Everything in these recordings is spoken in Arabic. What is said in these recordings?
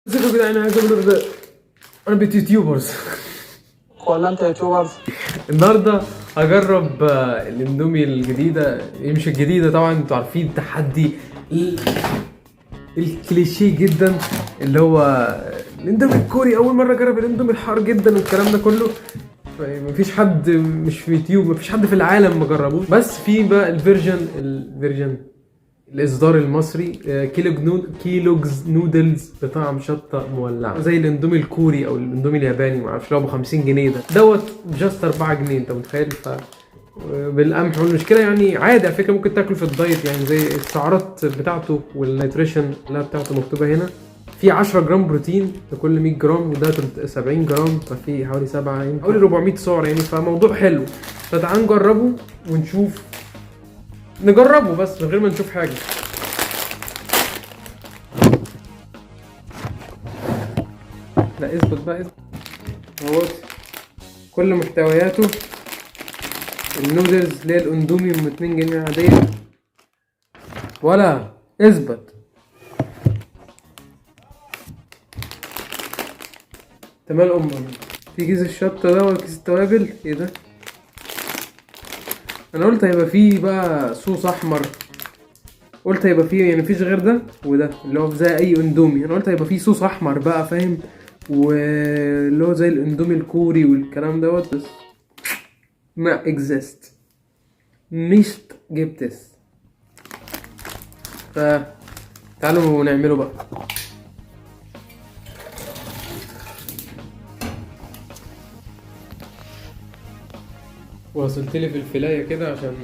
ازيكم يا جدعان؟ عايز اقول لك انا بقيت يوتيوبرز ولا انت يوتيوبر؟ النهارده هجرب الاندومي الجديده، مش الجديده طبعا، انتوا عارفين التحدي الكليشيه جدا اللي هو الاندومي الكوري. اول مره اجرب الاندومي الحار جدا والكلام ده كله. مفيش حد مش في يوتيوب، مفيش حد في العالم ما جربوش، بس في بقى الفيرجن الاصدار المصري. كيلوجز نودلز بطعم شطه مولعه زي الاندومي الكوري او الاندومي الياباني، ما اعرفش، لو ب 50 جنيه دوت جاست 4 جنيه، انت متخيل؟ بالقمح والمشكله يعني عادي على فكره، ممكن تاكله في الدايت، يعني زي السعرات بتاعته والنيتريشن اللي بتاعته مكتوبه هنا. في 10 جرام بروتين لكل 100 جرام، وده 70 جرام، ففي حوالي 7 يعني حوالي 400 سعر يعني، فموضوع حلو. فتعال نجربه ونشوف، نجربه بس من غير ما نشوف حاجه. لا اثبت بقى، اثبت اهو. كل محتوياته النودلز اللي هي الاندومي ام 2 جنيه عاديه، ولا اثبت تمام امه. في كيس الشطه ده وكيس التوابل. ايه ده؟ انا قلت هيبقى فيه بقى صوص احمر، قلت هيبقى فيه يعني مفيش غير ده وده اللي هو زي اي اندومي. انا قلت هيبقى فيه صوص احمر بقى، فاهم؟ واللي هو زي الاندومي الكوري والكلام دوت، بس ما اكزيست نيشت جبتس. ف تعالوا نعمله بقى. وصلت لي في الفلايه كده عشان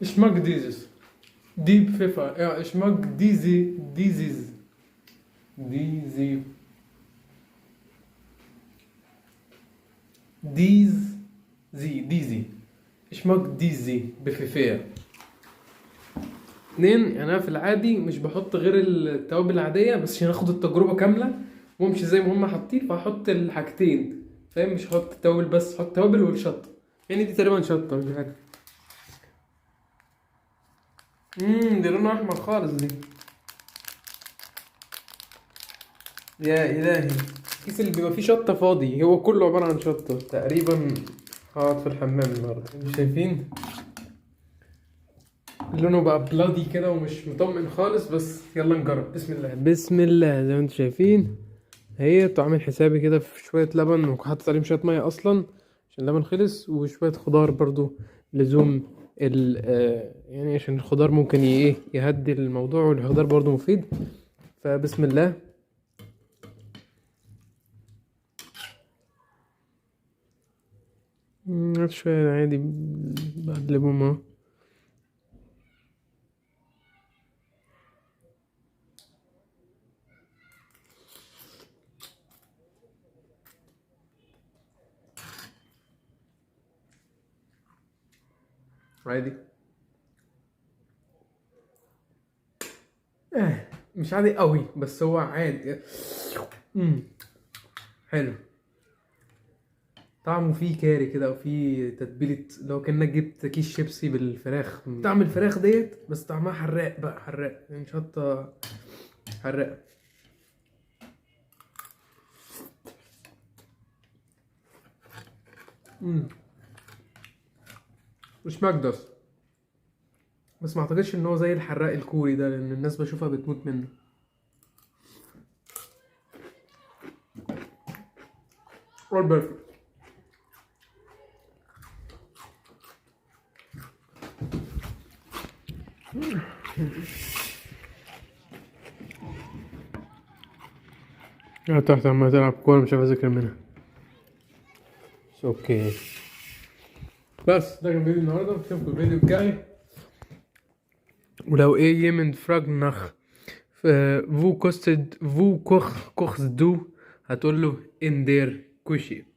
اشماك ديزيز ديب فيفا، يا اشماك ديزيز ديزي اشماك ديزي بفيفيا 2. يعني انا في العادي مش بحط غير التوابل العاديه، بس عشان اخد التجربه كامله وامشي زي ما هم حاطين، فهحط الحاجتين، فاهم؟ مش هحط التوابل بس، هحط توابل والشطه. يعني دي تقريبا شطه، مش عارف. دي لونها احمر خالص دي. يا الهي، الكيس اللي بيبقى فيه شطه فاضي هو كله عباره عن شطه تقريبا. هقعد في الحمام النهارده. مش شايفين لونه بقى بلادي كده ومش مطمئن خالص؟ بس يلا نجرب. بسم الله بسم الله. زي ما انتم شايفين اهي، عامل حسابي كده في شويه لبن، وحاطط عليهم شويه ميه اصلا عشان اللبن خلص، وشويه خضار برضو لزوم يعني عشان الخضار ممكن ايه يهدي الموضوع، والخضار برضو مفيد. فبسم الله. شويه عادي بقلبهم اهو. عادي، مش عادي قوي، بس هو عادي. حلو. طعمه فيه كاري كده، وفيه تتبيلة، لو كأنك جبت كيس شيبسي بالفراخ. طعم الفراخ ديت، بس طعمها حراق بقى، حراق يعني، شطة حراق. مش ماكدوس، بس ما اعتقدش ان هو زي الحراق الكوري ده، لان الناس بشوفها بتموت منه. all perfect. تحت عمال تلعب كورة، مش عارف اذاكر منها. اوكي، بس ده كان فيديو النهارده، نشوفكم الفيديو الجاي. ولو ايه يمن فراج نخ فو كوستد فو كوخ دو، هتقول له ان دير كوشي.